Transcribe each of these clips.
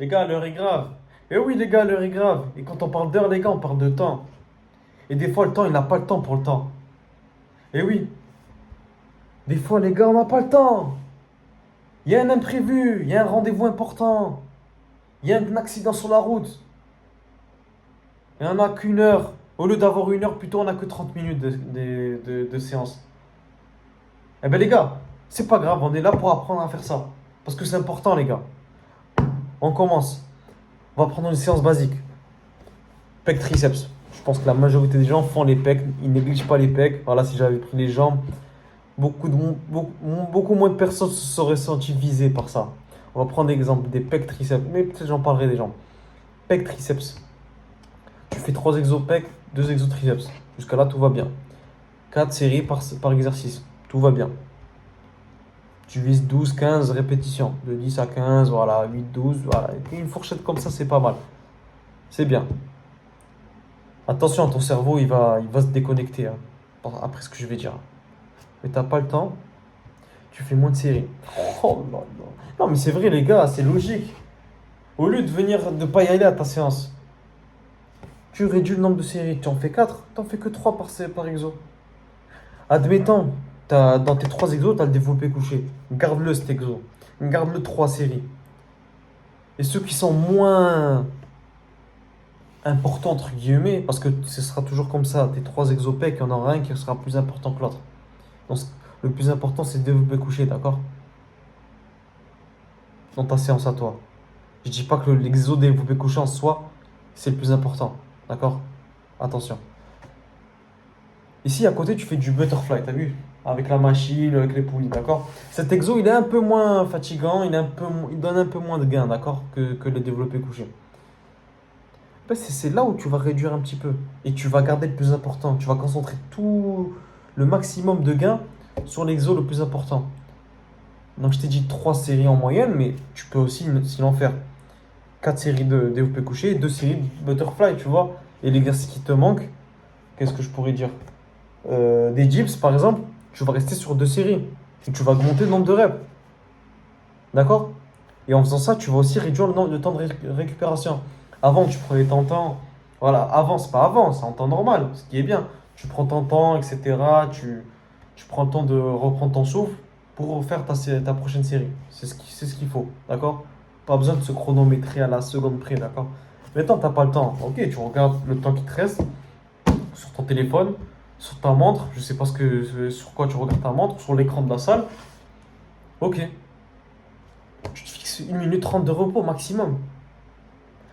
Les gars, l'heure est grave. Et oui, les gars, l'heure est grave. Et quand on parle d'heure, les gars, on parle de temps. Et des fois, le temps, il n'a pas le temps pour le temps. Et oui, des fois, les gars, on n'a pas le temps. Il y a un imprévu, il y a un rendez-vous important, il y a un accident sur la route. Et on n'a qu'une heure. Au lieu d'avoir une heure, plutôt, on n'a que 30 minutes de séance. Eh ben, les gars, c'est pas grave, on est là pour apprendre à faire ça. Parce que c'est important, les gars. On commence. On va prendre une séance basique. Pec triceps. Je pense que la majorité des gens font les pecs, ils négligent pas les pecs. Voilà, si j'avais pris les jambes, beaucoup moins de personnes se seraient senties visées par ça. On va prendre l'exemple des pecs triceps, mais peut-être j'en parlerai des jambes. Pec triceps. Tu fais 3 exos pecs, 2 exos triceps. Jusqu'à là, tout va bien. 4 séries par exercice. Tout va bien. Tu vises 12-15 répétitions. De 10 à 15, voilà, 8-12, voilà. Et une fourchette comme ça, c'est pas mal. C'est bien. Attention, ton cerveau, il va se déconnecter hein, après ce que je vais dire. Mais t'as pas le temps, tu fais moins de séries. Oh là là. Non, mais c'est vrai, les gars, c'est logique. Au lieu de venir, de pas y aller à ta séance, tu réduis le nombre de séries. Tu en fais 4, t'en fais que 3 par exo. Admettons, dans tes 3 exos, tu as le développé couché. Garde-le cet exo. Garde-le 3 séries. Et ceux qui sont moins importants, entre guillemets, parce que ce sera toujours comme ça, tes 3 exos pecs, il y en aura un qui sera plus important que l'autre. Donc, le plus important, c'est le développé couché, d'accord? Dans ta séance à toi. Je dis pas que l'exo développé couché en soi, c'est le plus important, d'accord? Attention. Ici, à côté, tu fais du butterfly, t'as vu? Avec la machine, avec les poulies, d'accord? Cet exo, il est un peu moins fatigant, il donne un peu moins de gains, d'accord? Que le développé couché. En fait, c'est là où tu vas réduire un petit peu. Et tu vas garder le plus important. Tu vas concentrer tout le maximum de gains sur l'exo le plus important. Donc, je t'ai dit 3 séries en moyenne, mais tu peux aussi, sinon, faire 4 séries de développé couché et 2 séries de butterfly, tu vois? Et l'exercice qui te manque, qu'est-ce que je pourrais dire? Des dips, par exemple, tu vas rester sur 2 séries. Et tu vas augmenter le nombre de reps. D'accord? Et en faisant ça, tu vas aussi réduire le temps de récupération. Avant, tu prenais ton temps. Voilà, avant, c'est pas avant, c'est en temps normal, ce qui est bien. Tu prends ton temps, etc. Tu prends le temps de reprendre ton souffle pour faire ta prochaine série. C'est ce qu'il faut, d'accord? Pas besoin de se chronométrer à la seconde près, d'accord? Maintenant, t'as pas le temps. Ok, tu regardes le temps qui te reste sur ton téléphone, sur ta montre. Je sais pas sur quoi tu regardes ta montre, sur l'écran de la salle. Ok, tu te fixes 1 minute 30 de repos maximum.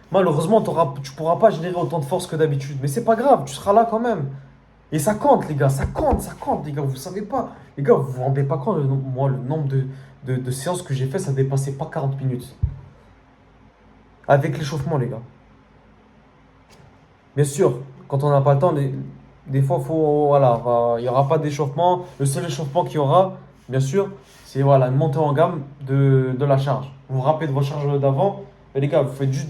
Malheureusement, tu pourras pas générer autant de force que d'habitude. Mais c'est pas grave, tu seras là quand même. Et ça compte, les gars, ça compte, les gars. Vous savez pas. Les gars, vous vous rendez pas compte, moi, le nombre de séances que j'ai fait, ça dépassait pas 40 minutes. Avec l'échauffement, les gars. Bien sûr, quand on n'a pas le temps, des fois, voilà, il n'y aura pas d'échauffement. Le seul échauffement qu'il y aura, bien sûr, c'est voilà, une montée en gamme de la charge. Vous vous rappelez de vos charges d'avant, mais les gars, vous faites juste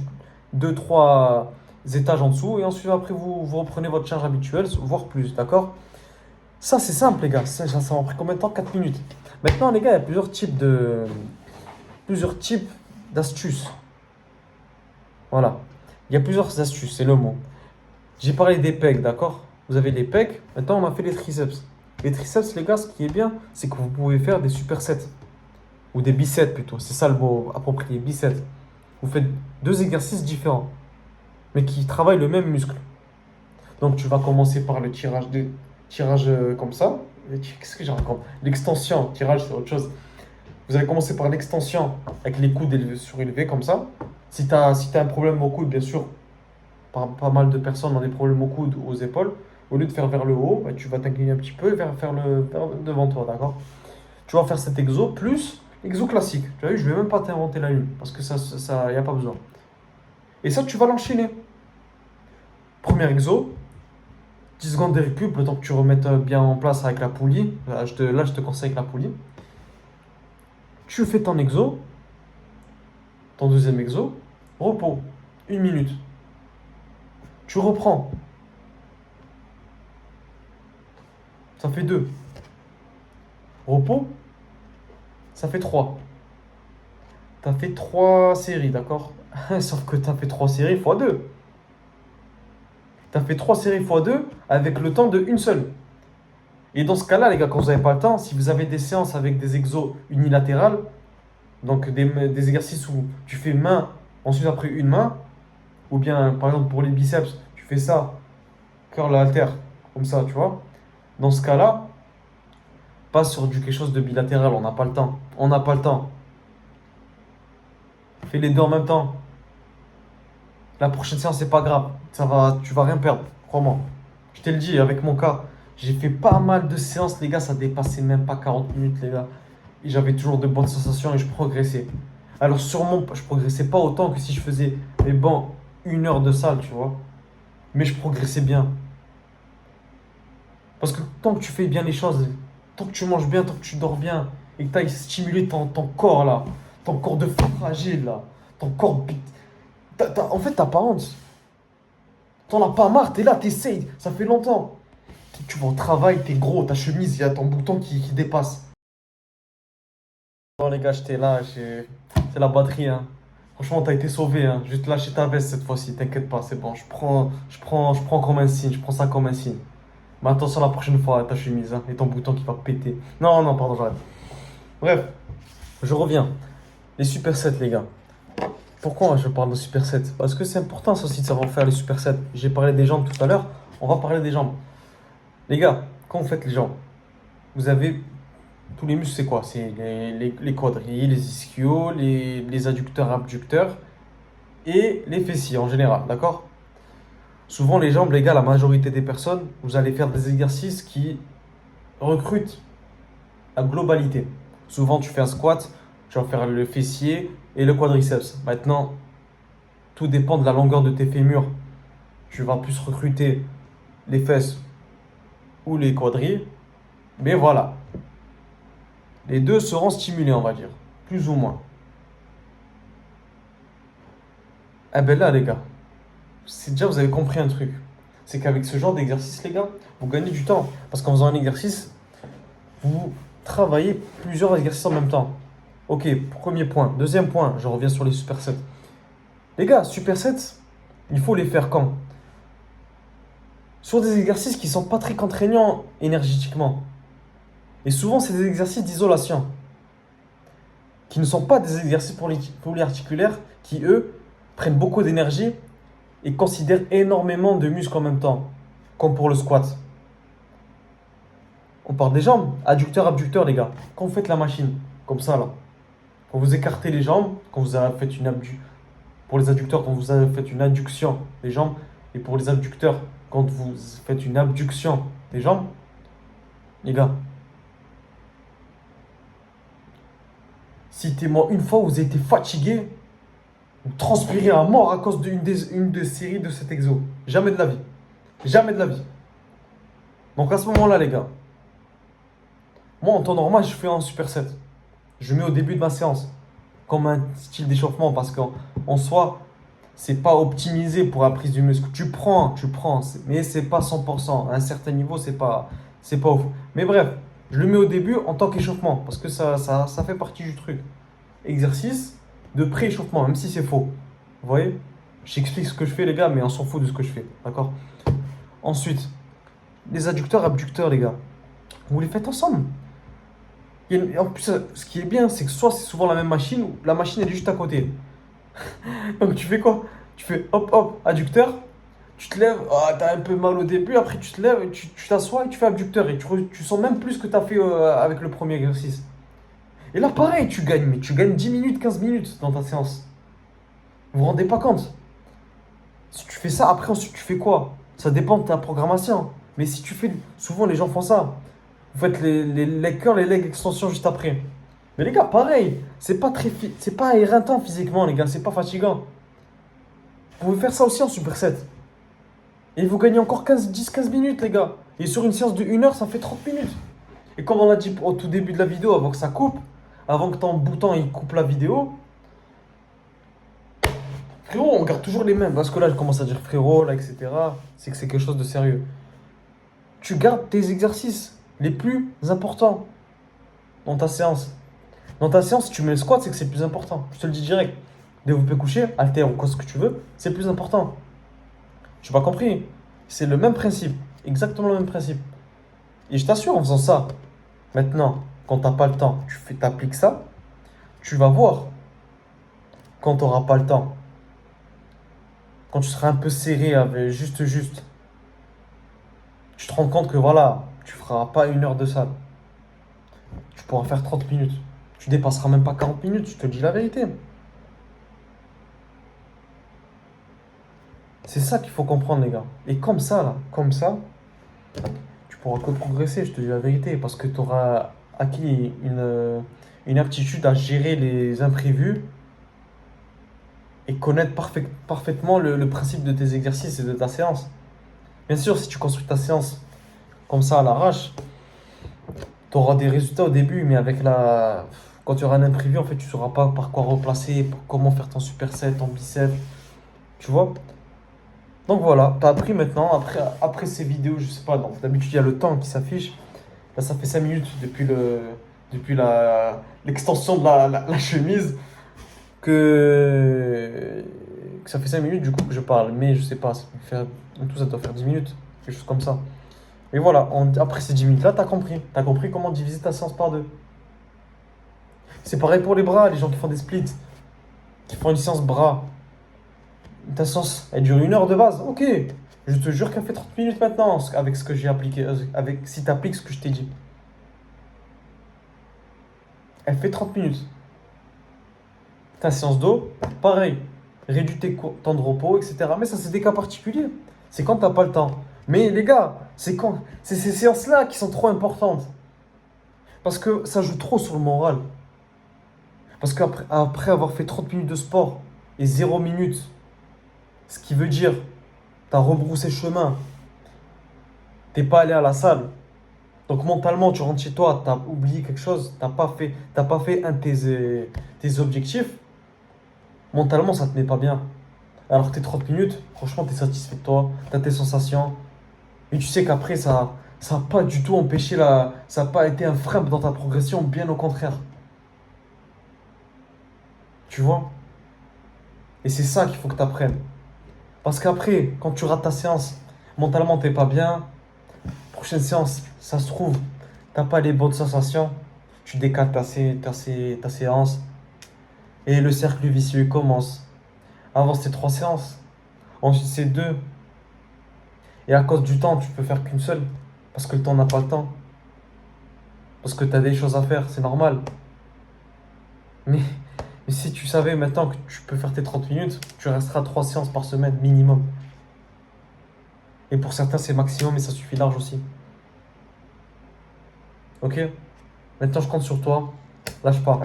deux trois étages en dessous et ensuite, après, vous reprenez votre charge habituelle, voire plus, d'accord? Ça, c'est simple, les gars. Ça m'a pris combien de temps? 4 minutes. Maintenant, les gars, il y a plusieurs types d'astuces. Voilà. Il y a plusieurs astuces, c'est le mot. J'ai parlé des pecs, d'accord? Vous avez les pecs, maintenant on a fait les triceps. Les triceps, les gars, ce qui est bien, c'est que vous pouvez faire des supersets. Ou des biceps plutôt, c'est ça le mot approprié, biceps. Vous faites 2 exercices différents, mais qui travaillent le même muscle. Donc tu vas commencer par le tirage comme ça. Qu'est-ce que j'ai raconté? L'extension, tirage c'est autre chose. Vous allez commencer par l'extension avec les coudes surélevés comme ça. Si t'as un problème au coude, bien sûr, pas mal de personnes ont des problèmes au coude ou aux épaules. Au lieu de faire vers le haut, bah, tu vas t'incliner un petit peu vers devant toi, d'accord? Tu vas faire cet exo plus l'exo classique. Tu vois, je ne vais même pas t'inventer la lune parce que ça, y a pas besoin. Et ça, tu vas l'enchaîner. Premier exo, 10 secondes de récup, le temps que tu remettes bien en place avec la poulie. Là, je te conseille avec la poulie. Tu fais ton exo, ton deuxième exo, repos, 1 minute. Tu reprends, ça fait 2. Repos, ça fait 3. Tu as fait 3 séries, d'accord? Sauf que tu as fait 3 séries fois 2. Tu as fait 3 séries fois 2 avec le temps de une seule. Et dans ce cas-là, les gars, quand vous n'avez pas le temps, si vous avez des séances avec des exos unilatérales, donc des exercices où tu fais main, ensuite après une main, ou bien par exemple pour les biceps, tu fais ça, curl halter, comme ça, tu vois. Dans ce cas-là, pas sur quelque chose de bilatéral, on n'a pas le temps. On n'a pas le temps. Fais les deux en même temps. La prochaine séance, c'est pas grave. Tu vas rien perdre, crois-moi. Je te le dis, avec mon cas, j'ai fait pas mal de séances, les gars, ça dépassait même pas 40 minutes, les gars. Et j'avais toujours de bonnes sensations et je progressais. Alors sûrement, je progressais pas autant que si je faisais, mais bon, 1 heure de salle, tu vois. Mais je progressais bien. Parce que tant que tu fais bien les choses, tant que tu manges bien, tant que tu dors bien, et que tu ailles stimuler ton corps là, ton corps de fragile là, ton corps. En fait, t'as pas honte. T'en as pas marre, t'es là, t'essayes, ça fait longtemps. Tu vas au travail, t'es gros, ta chemise, il y a ton bouton qui dépasse. Non les gars, j'étais là, c'est la batterie, hein. Franchement, t'as été sauvé, hein. Je vais te lâcher ta veste cette fois-ci, t'inquiète pas, c'est bon. Je prends comme un signe, je prends ça comme un signe. Mais attention la prochaine fois, ta chemise, hein, et ton bouton qui va péter. Non, non, pardon, j'arrête. Bref, je reviens. Les supersets, les gars. Pourquoi je parle de supersets? Parce que c'est important ça aussi de savoir faire les supersets. J'ai parlé des jambes tout à l'heure, on va parler des jambes. Les gars, quand vous faites les jambes, vous avez tous les muscles, c'est quoi? C'est les quadrilles, les ischios, les adducteurs, abducteurs et les fessiers en général, d'accord? Souvent, les jambes, les gars, la majorité des personnes, vous allez faire des exercices qui recrutent la globalité. Souvent, tu fais un squat, tu vas faire le fessier et le quadriceps. Maintenant, tout dépend de la longueur de tes fémurs. Tu vas plus recruter les fesses ou les quadrilles. Mais voilà, les deux seront stimulés, on va dire, plus ou moins. Eh ben là, les gars, c'est déjà, vous avez compris un truc. C'est qu'avec ce genre d'exercice, les gars, vous gagnez du temps. Parce qu'en faisant un exercice, vous travaillez plusieurs exercices en même temps. Ok, premier point. Deuxième point, je reviens sur les supersets. Les gars, supersets, il faut les faire quand? Sur des exercices qui ne sont pas très contraignants énergétiquement. Et souvent, c'est des exercices d'isolation, qui ne sont pas des exercices polyarticulaires, qui, eux, prennent beaucoup d'énergie et considèrent énormément de muscles en même temps, comme pour le squat. On parle des jambes, adducteur, abducteur, les gars. Quand vous faites la machine, comme ça, là, quand vous écartez les jambes, quand vous avez fait une abduction, pour les adducteurs, quand vous avez fait une adduction des jambes, et pour les abducteurs, quand vous faites une abduction des jambes, les gars, citez-moi une fois où vous avez été fatigué ou transpiré à mort à cause une des séries de cet exo. Jamais de la vie. Jamais de la vie. Donc à ce moment-là, les gars, moi en temps normal, je fais un superset. Je mets au début de ma séance comme un style d'échauffement parce qu'en soi, c'est pas optimisé pour la prise du muscle. Tu prends, mais c'est pas 100%. À un certain niveau, c'est pas ouf. Mais bref, je le mets au début en tant qu'échauffement parce que ça fait partie du truc. Exercice de pré-échauffement, même si c'est faux. Vous voyez? J'explique ce que je fais, les gars, mais on s'en fout de ce que je fais. D'accord? Ensuite, les adducteurs, abducteurs, les gars, vous les faites ensemble. En plus, ce qui est bien, c'est que soit c'est souvent la même machine, ou la machine elle est juste à côté. Donc tu fais quoi? Tu fais hop hop, adducteur, tu te lèves, ah, t'as un peu mal au début, après tu te lèves, et tu t'assois et tu fais abducteur. Et tu sens même plus que t'as fait avec le premier exercice. Et là, pareil, tu gagnes, mais tu gagnes 10 minutes, 15 minutes dans ta séance. Vous vous rendez pas compte? Si tu fais ça, après ensuite tu fais quoi? Ça dépend de ta programmation. Mais si tu fais, souvent les gens font ça. Vous faites les leg curls, les leg extensions juste après. Mais les gars, pareil, c'est pas éreintant physiquement, les gars, c'est pas fatigant. Vous pouvez faire ça aussi en superset. Et vous gagnez encore 10-15 minutes, les gars. Et sur une séance de 1 heure, ça fait 30 minutes. Et comme on l'a dit au tout début de la vidéo, avant que ça coupe, avant que ton bouton il coupe la vidéo, frérot, on garde toujours les mêmes. Parce que là, je commence à dire frérot, là, etc. C'est que c'est quelque chose de sérieux. Tu gardes tes exercices les plus importants dans ta séance. Dans ta séance, si tu mets le squat, c'est que c'est plus important. Je te le dis direct. Développé couché, haltère ou quoi ce que tu veux, c'est plus important. Tu n'as pas compris? C'est le même principe. Exactement le même principe. Et je t'assure, en faisant ça, maintenant, quand tu n'as pas le temps, tu appliques ça, tu vas voir quand tu n'auras pas le temps. Quand tu seras un peu serré, avec juste, tu te rends compte que voilà, tu feras pas 1 heure de salle. Tu pourras faire 30 minutes. Tu dépasseras même pas 40 minutes, je te dis la vérité. C'est ça qu'il faut comprendre, les gars. Et comme ça, là, comme ça, tu pourras que progresser, je te dis la vérité, parce que tu auras acquis une aptitude à gérer les imprévus et connaître parfaitement le principe de tes exercices et de ta séance. Bien sûr, si tu construis ta séance comme ça à l'arrache, tu auras des résultats au début, mais quand tu auras un imprévu, en fait, tu ne sauras pas par quoi replacer, comment faire ton superset, ton bicep, tu vois. Donc voilà, tu as appris maintenant, après ces vidéos, je sais pas, donc d'habitude il y a le temps qui s'affiche. Là, ça fait 5 minutes l'extension de la chemise que ça fait 5 minutes du coup que je parle. Mais je sais pas, en tout ça doit faire 10 minutes, quelque chose comme ça. Et voilà, après ces 10 minutes-là, tu as compris. Tu as compris comment diviser ta séance par deux. C'est pareil pour les bras, les gens qui font des splits, qui font une séance bras. Ta séance, elle dure 1 heure de base, ok. Je te jure qu'elle fait 30 minutes maintenant avec ce que j'ai appliqué, si tu appliques ce que je t'ai dit. Elle fait 30 minutes. Ta séance d'eau, pareil. Réduis tes temps de repos, etc. Mais ça, c'est des cas particuliers. C'est quand t'as pas le temps. Mais les gars, c'est ces séances-là qui sont trop importantes. Parce que ça joue trop sur le moral. Parce qu'après avoir fait 30 minutes de sport et 0 minutes, ce qui veut dire t'as rebroussé chemin, t'es pas allé à la salle. Donc mentalement, tu rentres chez toi, t'as oublié quelque chose, t'as pas fait un de tes objectifs. Mentalement, ça te met pas bien. Alors que tes 30 minutes, franchement, t'es satisfait de toi, t'as tes sensations. Et tu sais qu'après, ça n'a pas du tout empêché ça n'a pas été un frein dans ta progression, bien au contraire. Tu vois? Et c'est ça qu'il faut que tu apprennes. Parce qu'après, quand tu rates ta séance, mentalement, t'es pas bien. Prochaine séance, ça se trouve, t'as pas les bonnes sensations. Tu décales ta séance. Et le cercle vicieux commence. Avant, c'était 3 séances. Ensuite, c'est 2. Et à cause du temps, tu peux faire qu'une seule. Parce que le temps n'a pas le temps. Parce que tu as des choses à faire, c'est normal. Mais, mais si tu savais maintenant que tu peux faire tes 30 minutes, tu resteras 3 séances par semaine minimum. Et pour certains, c'est maximum, mais ça suffit large aussi. Ok? Maintenant, je compte sur toi. Lâche pas.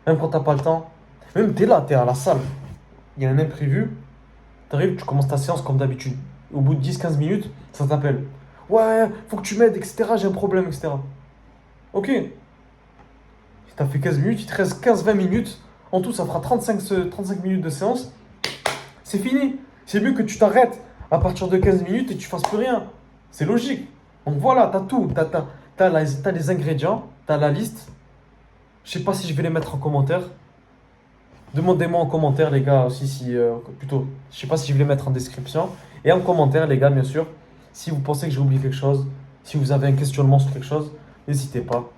Même quand t'as pas le temps, même t'es là, t'es à la salle. Il y a un imprévu. T'arrives, tu commences ta séance comme d'habitude. Au bout de 10-15 minutes, ça t'appelle. Ouais, faut que tu m'aides, etc. J'ai un problème, etc. Ok. Si t'as fait 15 minutes, il te reste 15-20 minutes. En tout, ça fera 35 minutes de séance. C'est fini. C'est mieux que tu t'arrêtes à partir de 15 minutes et tu fasses plus rien. C'est logique. Donc voilà, t'as tout. T'as les ingrédients, t'as la liste. Je sais pas si je vais les mettre en commentaire. Demandez-moi en commentaire, les gars, aussi, plutôt, je sais pas si je vais les mettre en description. Et en commentaire, les gars, bien sûr, si vous pensez que j'ai oublié quelque chose, si vous avez un questionnement sur quelque chose, n'hésitez pas.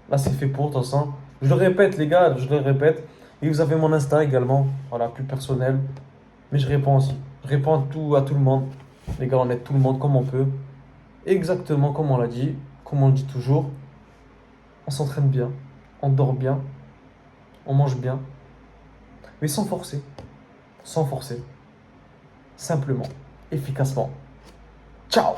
Là, c'est fait pour, de toute façon. Je le répète, les gars, je le répète. Et vous avez mon Insta également, voilà, plus personnel. Mais je réponds aussi. Je réponds à tout le monde. Les gars, on aide tout le monde comme on peut. Exactement comme on l'a dit, comme on le dit toujours. On s'entraîne bien, on dort bien, on mange bien. Mais sans forcer. Sans forcer. Simplement. Efficacement. Ciao!